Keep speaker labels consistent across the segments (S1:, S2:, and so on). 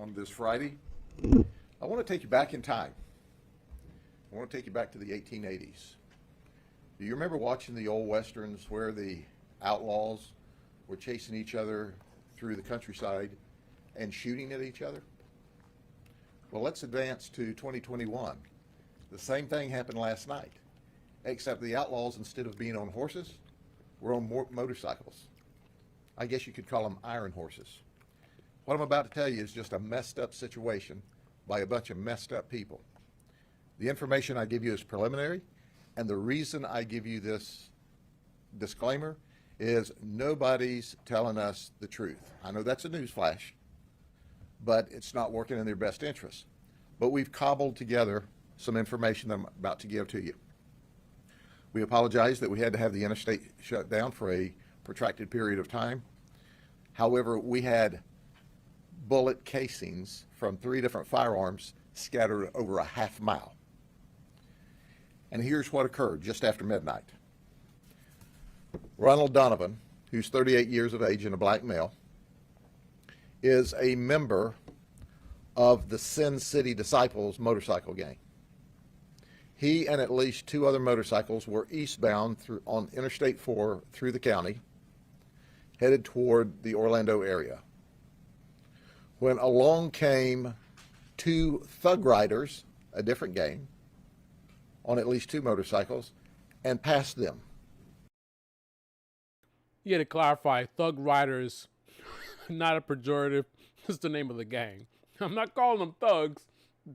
S1: On this Friday, I want to take you back in time. I want to take you back to the 1880s. Do you remember watching the old westerns where the outlaws were chasing each other through the countryside and shooting at each other? Well, let's advance to 2021. The same thing happened last night, except the outlaws, instead of being on horses, were on motorcycles. I guess you could call them iron horses. What I'm about to tell you is just a messed up situation by a bunch of messed up people. The information I give you is preliminary, and the reason I give you this disclaimer is nobody's telling us the truth. I know that's a news flash, but it's not working in their best interest. But we've cobbled together some information that I'm about to give to you. We apologize that we had to have the interstate shut down for a protracted period of time. However, we had bullet casings from 3 different firearms scattered over a half mile. And here's what occurred just after midnight. Ronald Donovan, who's 38 years of age and a black male, is a member of the Sin City Disciples motorcycle gang. He and at least 2 other motorcycles were eastbound on Interstate 4 through the county, headed toward the Orlando area, when along came 2 thug riders, a different gang, on at least 2 motorcycles, and passed them.
S2: You had to clarify, thug riders, not a pejorative, just the name of the gang. I'm not calling them thugs,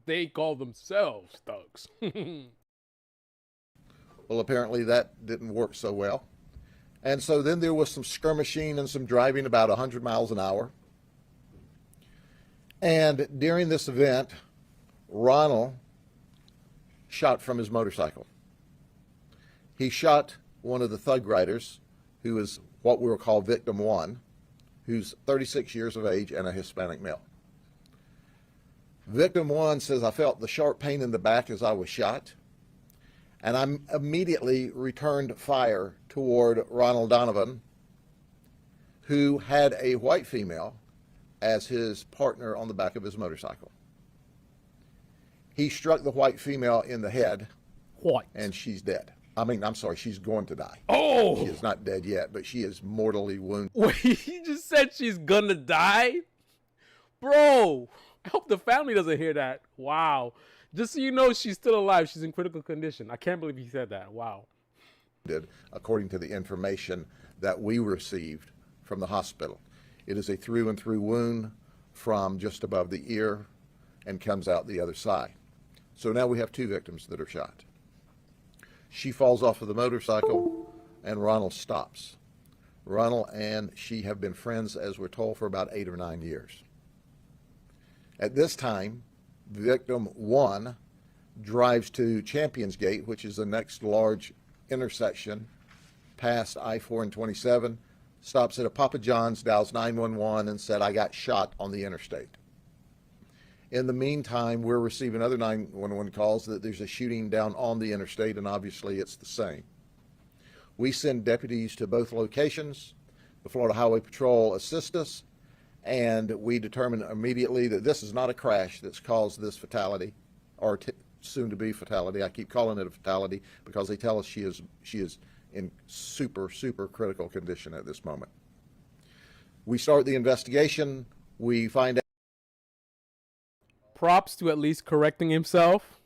S2: they call themselves thugs.
S1: Well, apparently that didn't work so well. And so then there was some skirmishing and some driving about 100 miles an hour. And during this event, Ronald shot from his motorcycle. He shot one of the thug riders, who is what we will call victim 1, who's 36 years of age and a Hispanic male. Victim 1 says, "I felt the sharp pain in the back as I was shot, and I immediately returned fire toward Ronald Donovan, who had a white female as his partner on the back of his motorcycle. He struck the white female in the head, and she's dead. I mean, I'm sorry, she's going to die.
S2: Oh!
S1: She is not dead yet, but she is mortally wounded."
S2: Wait, you just said she's gonna die? Bro, I hope the family doesn't hear that. Wow. Just so you know, she's still alive. She's in critical condition. I can't believe he said that. Wow.
S1: According to the information that we received from the hospital. It is a through and through wound from just above the ear and comes out the other side. So now we have 2 victims that are shot. She falls off of the motorcycle and Ronald stops. Ronald and she have been friends, as we're told, for about 8 or 9 years. At this time, victim 1 drives to Champions Gate, which is the next large intersection past I-4 and 27, stops at a Papa John's, dials 911 and said, "I got shot on the interstate." In the meantime, we're receiving other 911 calls that there's a shooting down on the interstate, and obviously it's the same. We send deputies to both locations. The Florida Highway Patrol assists us, and we determine immediately that this is not a crash that's caused this fatality, or soon-to-be fatality. I keep calling it a fatality because they tell us she is in super critical condition at this moment. We start the investigation. We find out.
S2: Props to at least correcting himself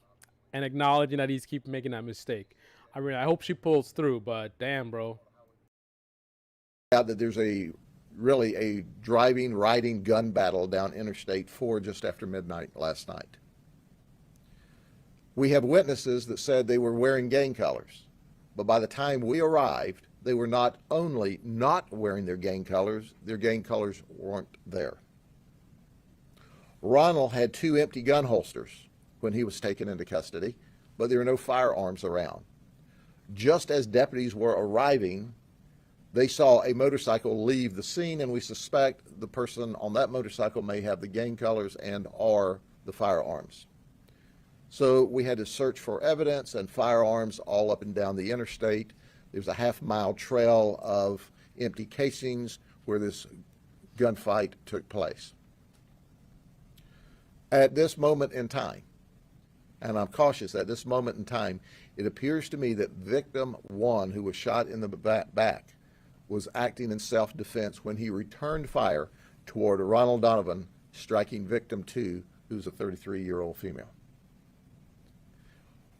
S2: and acknowledging that he's keep making that mistake. I mean, I hope she pulls through, but damn, bro.
S1: That there's really a driving, riding gun battle down Interstate 4 just after midnight last night. We have witnesses that said they were wearing gang colors, but by the time we arrived, they were not only not wearing their gang colors weren't there. Ronald had 2 empty gun holsters when he was taken into custody, but there were no firearms around. Just as deputies were arriving, they saw a motorcycle leave the scene, and we suspect the person on that motorcycle may have the gang colors and or the firearms. So we had to search for evidence and firearms all up and down the interstate. There was a half-mile trail of empty casings where this gunfight took place. At this moment in time, and I'm cautious, at this moment in time, it appears to me that victim 1, who was shot in the back, was acting in self-defense when he returned fire toward Ronald Donovan, striking victim 2, who's a 33-year-old female.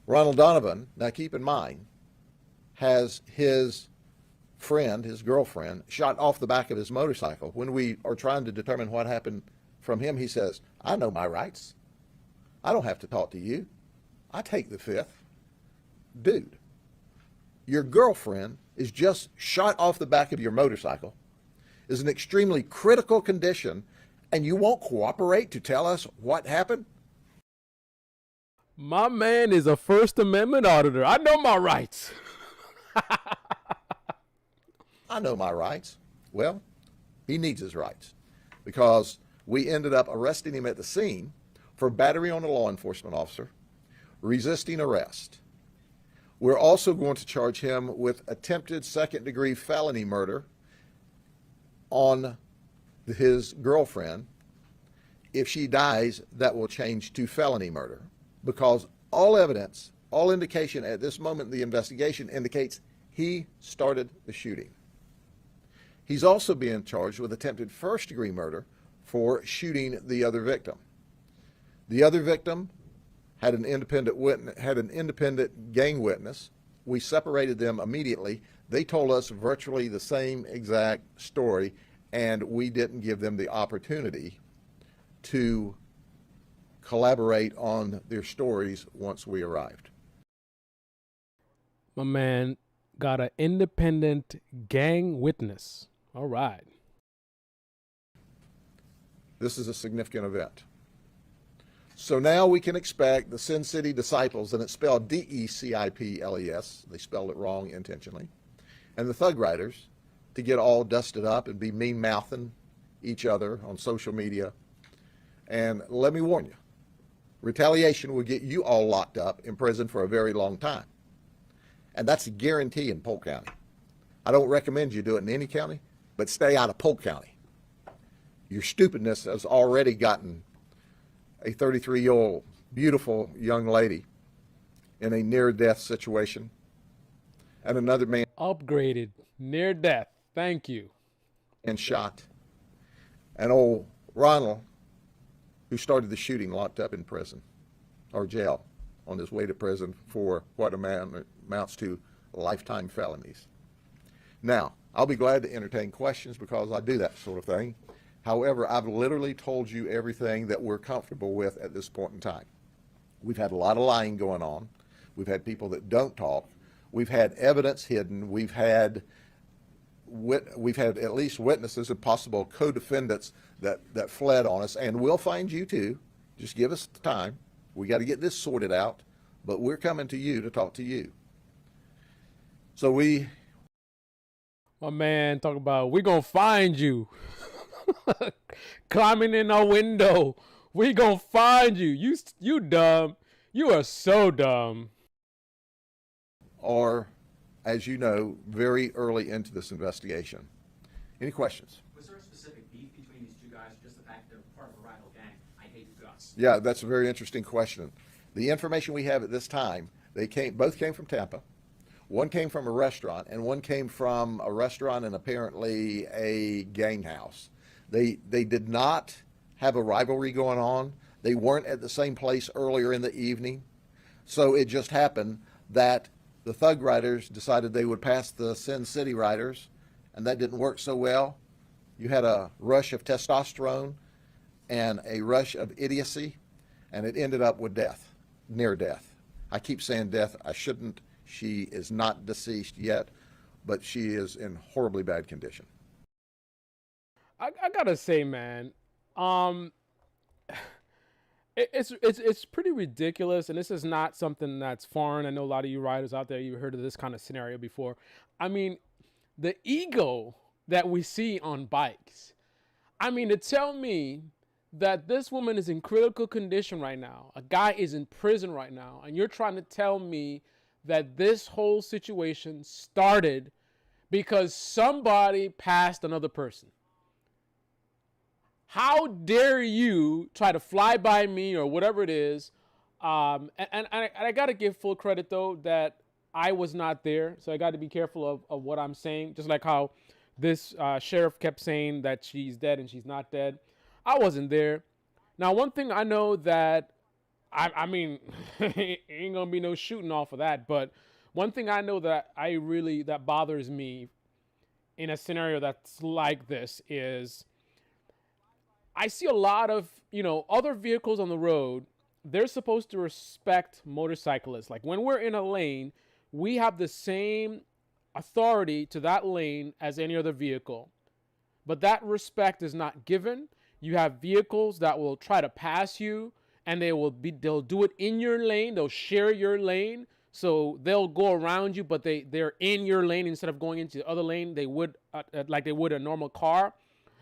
S1: Ronald Donovan, now keep in mind, has his friend, his girlfriend, shot off the back of his motorcycle. When we are trying to determine what happened from him, he says, I know my rights. I don't have to talk to you. I take the fifth. Dude, your girlfriend is just shot off the back of your motorcycle, is in extremely critical condition, and you won't cooperate to tell us what happened?
S2: My man is a First Amendment auditor. I know my rights.
S1: I know my rights. Well, he needs his rights, because we ended up arresting him at the scene for battery on a law enforcement officer, resisting arrest. We're also going to charge him with attempted second-degree felony murder on his girlfriend. If she dies, that will change to felony murder, because all evidence, all indication at this moment in the investigation indicates he started the shooting. He's also being charged with attempted first-degree murder for shooting the other victim. The other victim had an independent gang witness. We separated them immediately. They told us virtually the same exact story, and we didn't give them the opportunity to collaborate on their stories once we arrived.
S2: My man got an independent gang witness. All right.
S1: This is a significant event. So now we can expect the Sin City Disciples, and it's spelled D-E-C-I-P-L-E-S, they spelled it wrong intentionally, and the Thug Riders to get all dusted up and be mean-mouthing each other on social media. And let me warn you, retaliation will get you all locked up in prison for a very long time. And that's a guarantee in Polk County. I don't recommend you do it in any county, but stay out of Polk County. Your stupidness has already gotten a 33-year-old beautiful young lady in a near-death situation, and another man
S2: Upgraded. Near death. Thank you.
S1: and shot, and old Ronald, who started the shooting, locked up in prison or jail on his way to prison for what amounts to lifetime felonies. Now, I'll be glad to entertain questions because I do that sort of thing. However, I've literally told you everything that we're comfortable with at this point in time. We've had a lot of lying going on. We've had people that don't talk. We've had evidence hidden. We've had at least witnesses and possible co-defendants that fled on us, and we'll find you too. Just give us the time. We got to get this sorted out, but we're coming to you to talk to you. So
S2: My man talk about, we gonna find you. Climbing in our window. We gonna find you. You dumb. You are so dumb.
S1: are, as you know, very early into this investigation. Any questions?
S3: Was there a specific beef between these two guys, or just the fact they're part of a rival gang? I hate guts.
S1: Yeah, that's a very interesting question. The information we have at this time, both came from Tampa. One came from a restaurant, and one came from a restaurant and apparently a gang house. They did not have a rivalry going on. They weren't at the same place earlier in the evening. So it just happened that the Thug Riders decided they would pass the Sin City Riders, and that didn't work so well. You had a rush of testosterone and a rush of idiocy, and it ended up with death, near death. I keep saying death. I shouldn't. She is not deceased yet, but she is in horribly bad condition.
S2: I gotta say, man, it's pretty ridiculous, and this is not something that's foreign. I know a lot of you riders out there, you've heard of this kind of scenario before. I mean, the ego that we see on bikes. I mean, to tell me that this woman is in critical condition right now, a guy is in prison right now, and you're trying to tell me that this whole situation started because somebody passed another person. How dare you try to fly by me or whatever it is? And I got to give full credit, though, that I was not there. So I got to be careful of what I'm saying. Just like how this sheriff kept saying that she's dead and she's not dead. I wasn't there. Now, one thing I know that, I mean, ain't going to be no shooting off of that. But one thing I know that that bothers me in a scenario that's like this is I see a lot of, other vehicles on the road. They're supposed to respect motorcyclists. Like when we're in a lane, we have the same authority to that lane as any other vehicle. But that respect is not given. You have vehicles that will try to pass you and they'll do it in your lane. They'll share your lane. So they'll go around you, but they're in your lane instead of going into the other lane. They would like they would a normal car.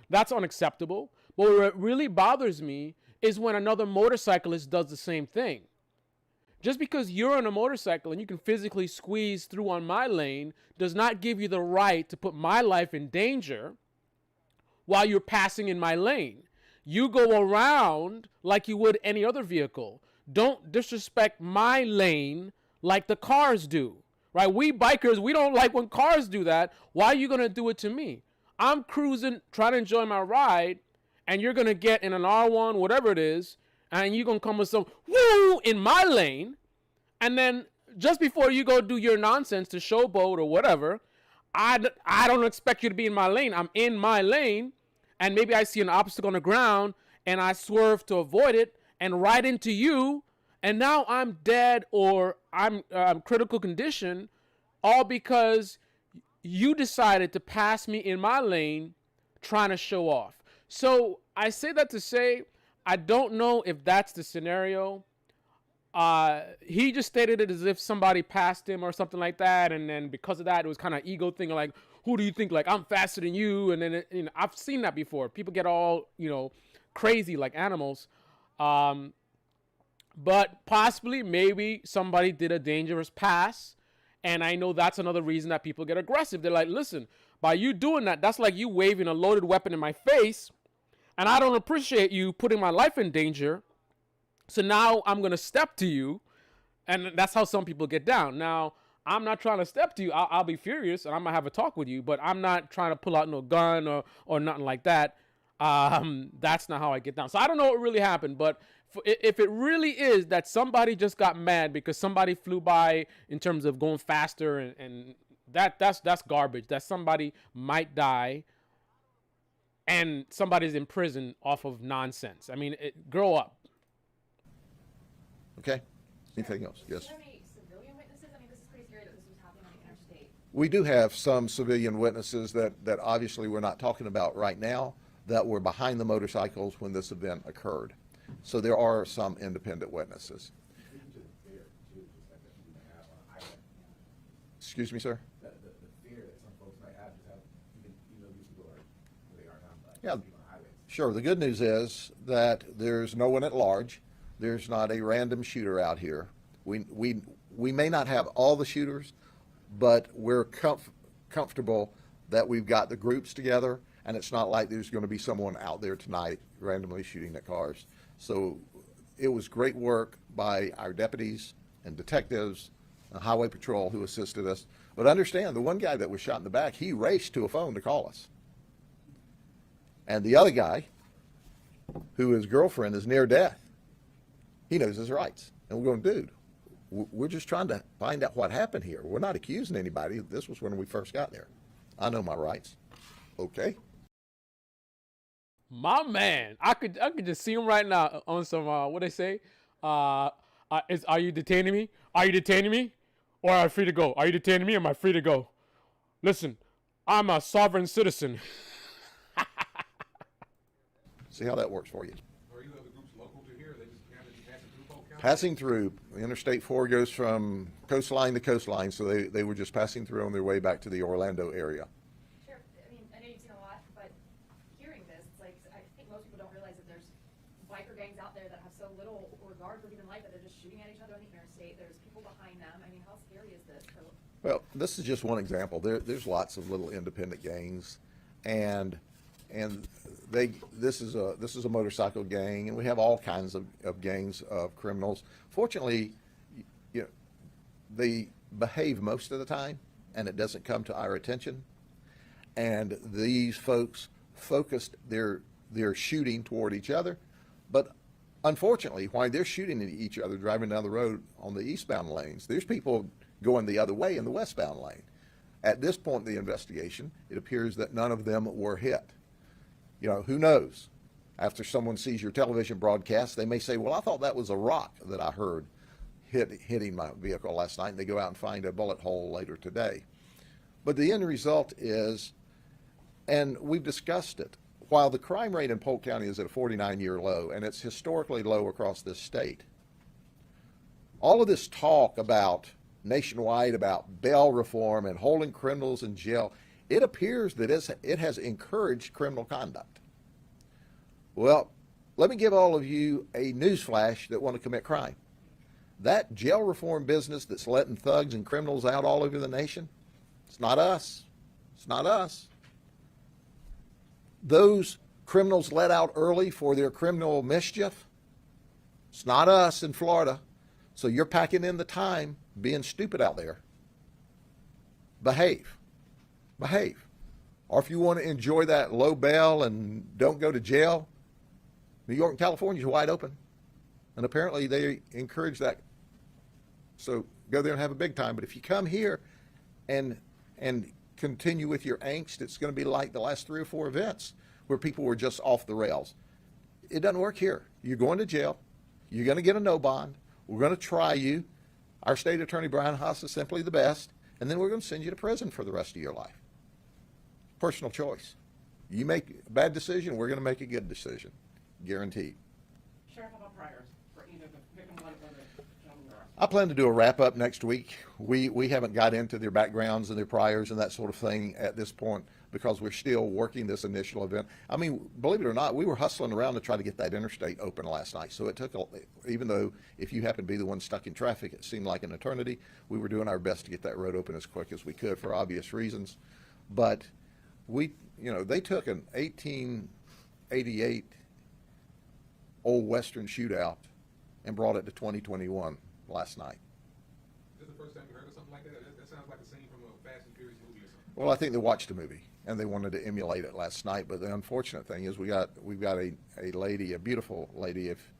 S2: That's unacceptable. But what really bothers me is when another motorcyclist does the same thing. Just because you're on a motorcycle and you can physically squeeze through on my lane does not give you the right to put my life in danger while you're passing in my lane. You go around like you would any other vehicle. Don't disrespect my lane like the cars do, right? We bikers, we don't like when cars do that. Why are you going to do it to me? I'm cruising, trying to enjoy my ride, and you're going to get in an R1, whatever it is, and you're going to come with some woo in my lane, and then just before you go do your nonsense to showboat or whatever, I don't expect you to be in my lane. I'm in my lane, and maybe I see an obstacle on the ground, and I swerve to avoid it and ride into you, and now I'm dead or I'm critical condition, all because you decided to pass me in my lane trying to show off. So I say that to say, I don't know if that's the scenario. He just stated it as if somebody passed him or something like that. And then because of that, it was kind of ego thing. Like, who do you think? Like, I'm faster than you. And then, I've seen that before. People get all, crazy like animals. But possibly, maybe somebody did a dangerous pass. And I know that's another reason that people get aggressive. They're like, listen, by you doing that, that's like you waving a loaded weapon in my face. And I don't appreciate you putting my life in danger. So now I'm going to step to you. And that's how some people get down. Now, I'm not trying to step to you. I'll be furious and I'm going to have a talk with you. But I'm not trying to pull out no gun or nothing like that. That's not how I get down. So I don't know what really happened. But if it really is that somebody just got mad because somebody flew by in terms of going faster and that's garbage. That somebody might die and somebody's in prison off of nonsense. I mean, grow up.
S1: Okay. Anything else? Yes.
S4: Do you have any civilian witnesses? I mean, this is pretty scary that this was happening on the interstate.
S1: We do have some civilian witnesses that obviously we're not talking about right now that were behind the motorcycles when this event occurred. So there are some independent witnesses. Excuse me, sir?
S5: The fear that some folks might have, just have, even though these people are where they are now, like
S1: Yeah.
S5: people on highways.
S1: Sure. The good news is that there's no one at large. There's not a random shooter out here. We may not have all the shooters, but we're comfortable that we've got the groups together, and it's not like there's going to be someone out there tonight randomly shooting at cars. So it was great work by our deputies and detectives, Highway Patrol who assisted us. But understand, the one guy that was shot in the back, he raced to a phone to call us. And the other guy, who his girlfriend is near death, he knows his rights. And we're going, dude, we're just trying to find out what happened here. We're not accusing anybody. This was when we first got there. I know my rights. Okay.
S2: My man, I could just see him right now on some what they say. Are you detaining me? Are you detaining me? Or am I free to go? Are you detaining me or am I free to go? Listen, I'm a sovereign citizen.
S1: See how that works for you.
S5: Are you other groups local to here? They just kind of passing through Polk County?
S1: Passing through, Interstate 4 goes from coastline to coastline, so they were just passing through on their way back to the Orlando area.
S4: Sheriff, I mean, I know you've seen a lot, but hearing this, it's like, I think most people don't realize that there's biker gangs out there that have so little regard for human life that they're just shooting at each other on the interstate. There's people behind them. I mean, how scary is this?
S1: Well, this is just one example. There's lots of little independent gangs, and and this is a motorcycle gang, and we have all kinds of gangs of criminals. Fortunately, you know, they behave most of the time, and it doesn't come to our attention. And these folks focused their shooting toward each other, but unfortunately, while they're shooting at each other driving down the road on the eastbound lanes, there's people going the other way in the westbound lane. At this point in the investigation, it appears that none of them were hit. You know, who knows? After someone sees your television broadcast, they may say, well, I thought that was a rock that I heard hitting my vehicle last night, and they go out and find a bullet hole later today. But the end result is, and we've discussed it, while the crime rate in Polk County is at a 49-year low, and it's historically low across this state, all of this talk about nationwide about bail reform and holding criminals in jail, it appears that it has encouraged criminal conduct. Well, let me give all of you a news flash that want to commit crime. That jail reform business that's letting thugs and criminals out all over the nation, it's not us. It's not us. Those criminals let out early for their criminal mischief, it's not us in Florida. So you're packing in the time being stupid out there. Behave. Behave. Or if you want to enjoy that low bail and don't go to jail, New York and California is wide open. And apparently they encourage that. So go there and have a big time. But if you come here and continue with your angst, it's going to be like the last 3 or 4 events where people were just off the rails. It doesn't work here. You're going to jail. You're going to get a no bond. We're going to try you. Our state attorney, Brian Haas, is simply the best. And then we're going to send you to prison for the rest of your life. Personal choice. You make a bad decision, we're going to make a good decision. Guaranteed.
S3: Sheriff, how about priors for either the victim one or the gentleman or
S1: I plan to do a wrap-up next week. We haven't got into their backgrounds and their priors and that sort of thing at this point because we're still working this initial event. I mean, believe it or not, we were hustling around to try to get that interstate open last night. So it took, even though if you happen to be the one stuck in traffic, it seemed like an eternity, we were doing our best to get that road open as quick as we could for obvious reasons. But they took an 1888 old Western shootout and brought it to 2021 last night.
S5: Is this the first time you heard of something like that? That sounds like a scene from a Fast and Furious movie or something.
S1: Well, I think they watched the movie and they wanted to emulate it last night. But the unfortunate thing is we've got a lady, a beautiful lady. If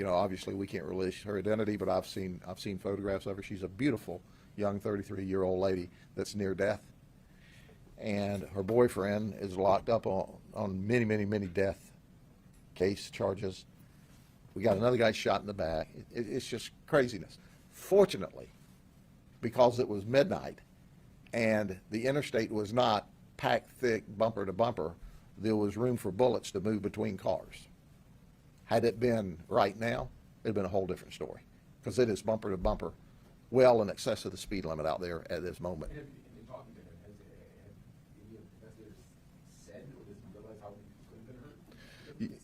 S1: obviously we can't release her identity, but I've seen photographs of her. She's a beautiful young 33-year-old lady that's near death, and her boyfriend is locked up on many death case charges. We got another guy shot in the back. It's just craziness. Fortunately, because it was midnight and the interstate was not packed thick bumper to bumper, there was room for bullets to move between cars. Had it been right now, it'd been a whole different story because it is bumper to bumper, well in excess of the speed limit out there at this moment.
S5: And in talking to him, have any investigators said or does he realize how he could have been hurt?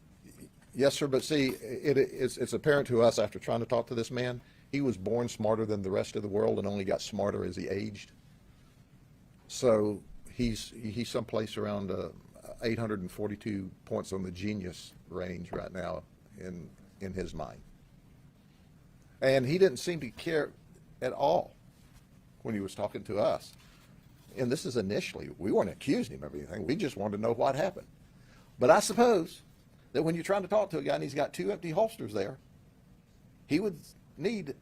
S1: Yes, sir, but see, it's apparent to us after trying to talk to this man, he was born smarter than the rest of the world and only got smarter as he aged. So he's someplace around 842 points on the genius range right now in his mind. And he didn't seem to care at all when he was talking to us. And this is initially, we weren't accusing him of anything. We just wanted to know what happened. But I suppose that when you're trying to talk to a guy and he's got 2 empty holsters there, he would need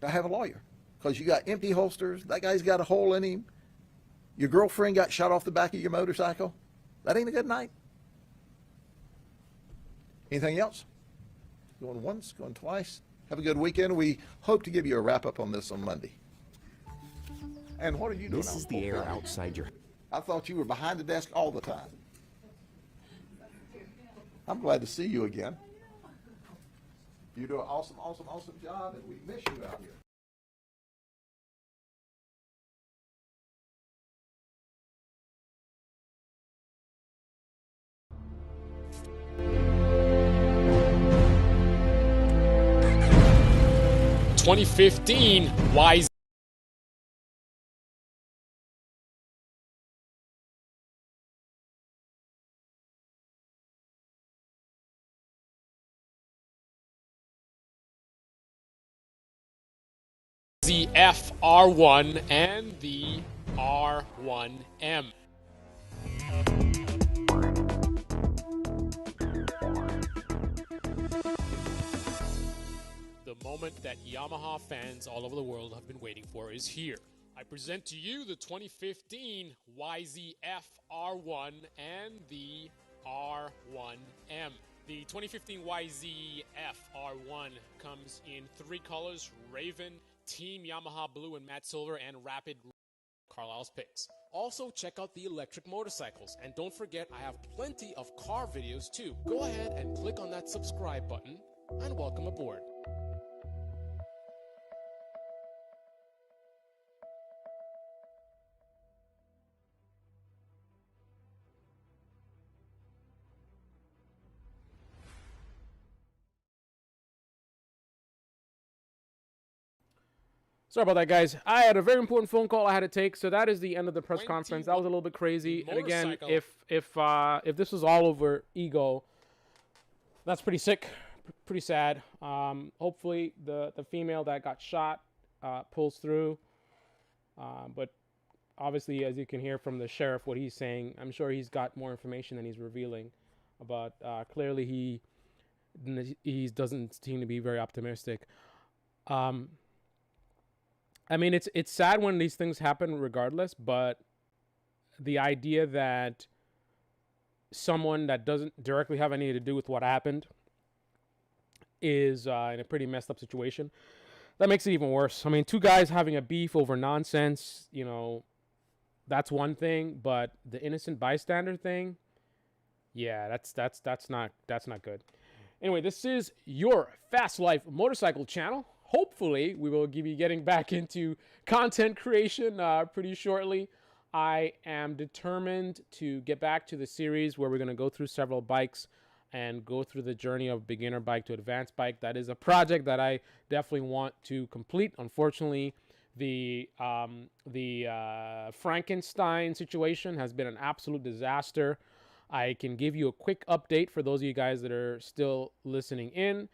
S1: to have a lawyer because you got empty holsters. That guy's got a hole in him. Your girlfriend got shot off the back of your motorcycle. That ain't a good night. Anything else? Going once, going twice. Have a good weekend. We hope to give you a wrap-up on this on Monday. And what are you doing?
S6: This is the air outside your...
S1: I thought you were behind the desk all the time. I'm glad to see you again. You do an awesome job, and we miss you out here.
S7: .2015
S6: ZFR1 and the R1M. The moment that Yamaha fans all over the world have been waiting for is here. I present to you the 2015 YZF-R1 and the R1M. The 2015 YZF-R1 comes in 3 colors: Raven, Team Yamaha Blue and Matte Silver, and Rapid Carlisle's picks. Also, check out the electric motorcycles. And don't forget, I have plenty of car videos too. Go ahead and click on that subscribe button, and welcome aboard.
S2: Sorry about that, guys. I had a very important phone call I had to take, so that is the end of the press conference. That was a little bit crazy. And again, if this was all over ego, that's pretty sick, pretty sad. Hopefully, the female that got shot pulls through. But obviously, as you can hear from the sheriff, what he's saying, I'm sure he's got more information than he's revealing. But clearly, he doesn't seem to be very optimistic. I mean, it's sad when these things happen regardless, but the idea that someone that doesn't directly have anything to do with what happened is in a pretty messed up situation, that makes it even worse. I mean, 2 guys having a beef over nonsense, you know, that's one thing, but the innocent bystander thing, yeah, that's not good. Anyway, this is your Fast Life Motorcycle channel. Hopefully, we will be getting back into content creation pretty shortly. I am determined to get back to the series where we're going to go through several bikes and go through the journey of beginner bike to advanced bike. That is a project that I definitely want to complete. Unfortunately, the Frankenstein situation has been an absolute disaster. I can give you a quick update for those of you guys that are still listening in.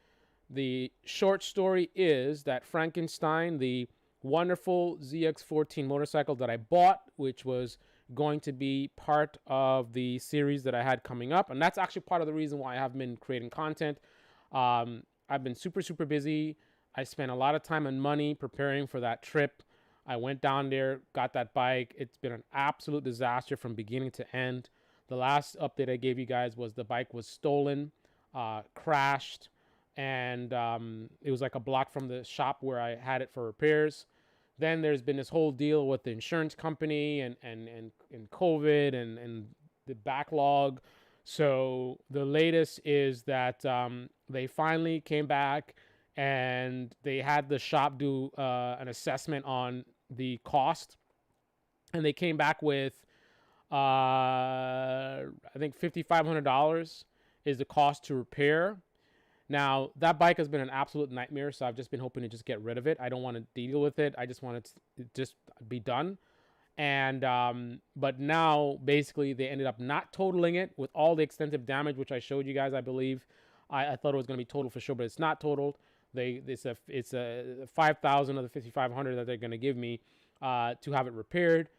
S2: The short story is that Frankenstein, the wonderful ZX14 motorcycle that I bought, which was going to be part of the series that I had coming up, and that's actually part of the reason why I have been creating content. I've been super busy. I spent a lot of time and money preparing for that trip. I went down there, got that bike. It's been an absolute disaster from beginning to end. The last update I gave you guys was the bike was stolen, crashed, and it was like a block from the shop where I had it for repairs. Then there's been this whole deal with the insurance company and COVID and the backlog. So the latest is that they finally came back and they had the shop do an assessment on the cost, and they came back with I think $5,500 is the cost to repair. Now, that bike has been an absolute nightmare, so I've just been hoping to just get rid of it. I don't want to deal with it. I just want it to just be done. And but now, basically, they ended up not totaling it with all the extensive damage, which I showed you guys, I believe. I thought it was going to be totaled for sure, but it's not totaled. It's a $5,000 of the $5,500 that they're going to give me to have it repaired.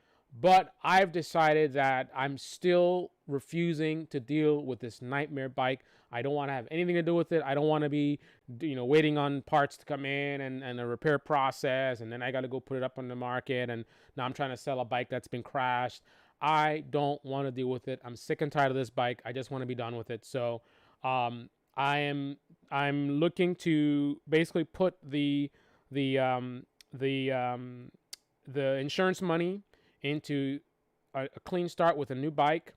S2: But I've decided that I'm still refusing to deal with this nightmare bike. I don't want to have anything to do with it. I don't want to be, waiting on parts to come in and a repair process, and then I got to go put it up on the market, and now I'm trying to sell a bike that's been crashed. I don't want to deal with it. I'm sick and tired of this bike. I just want to be done with it. So, I'm looking to basically put the insurance money into a clean start with a new bike,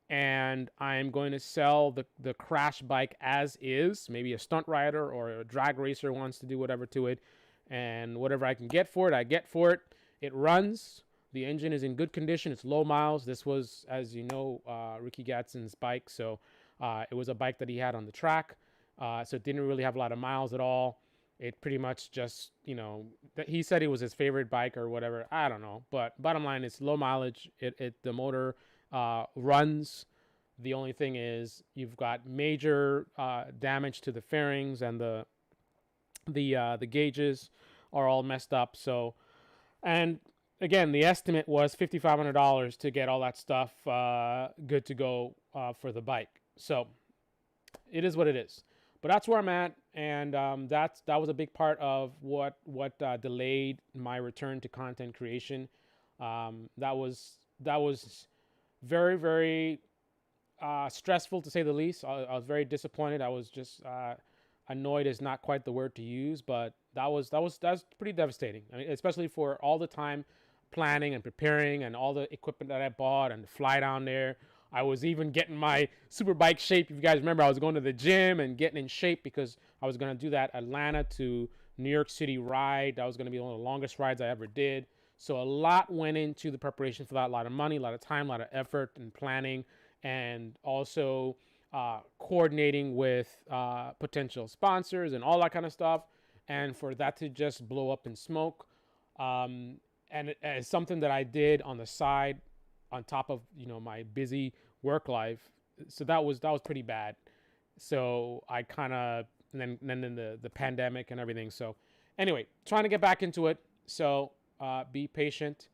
S2: and I'm going to sell the crash bike as is. Maybe a stunt rider or a drag racer wants to do whatever to it, and whatever I can get for it, I get for it. It runs. The engine is in good condition. It's low miles. This was, as you know, Ricky Gadsden's bike, so it was a bike that he had on the track, so it didn't really have a lot of miles at all. It pretty much just, he said it was his favorite bike or whatever. I don't know. But bottom line, it's low mileage. The motor runs. The only thing is you've got major damage to the fairings and the gauges. are all messed up. So, and again, the estimate was $5,500 to get all that stuff good to go for the bike. So it is what it is. But that's where I'm at, and that was a big part of what delayed my return to content creation. That was very, very stressful, to say the least. I was very disappointed. I was just annoyed is not quite the word to use, but that's pretty devastating. I mean, especially for all the time planning and preparing and all the equipment that I bought and the fly down there. I was even getting my super bike shape. If you guys remember, I was going to the gym and getting in shape because I was going to do that Atlanta to New York City ride. That was going to be one of the longest rides I ever did. So a lot went into the preparation for that. A lot of money, a lot of time, a lot of effort and planning, and also coordinating with potential sponsors and all that kind of stuff. And for that to just blow up in smoke, and it's something that I did on the side, on top of my busy work life. So that was pretty bad. So I kind of, and then the pandemic and everything. So anyway, trying to get back into it. So be patient,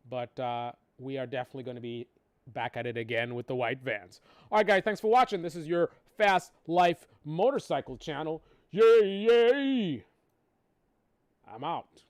S2: but we are definitely going to be back at it again with the white vans. All right, guys, thanks for watching. This is your Fast Life Motorcycle channel. Yay, yay. I'm out.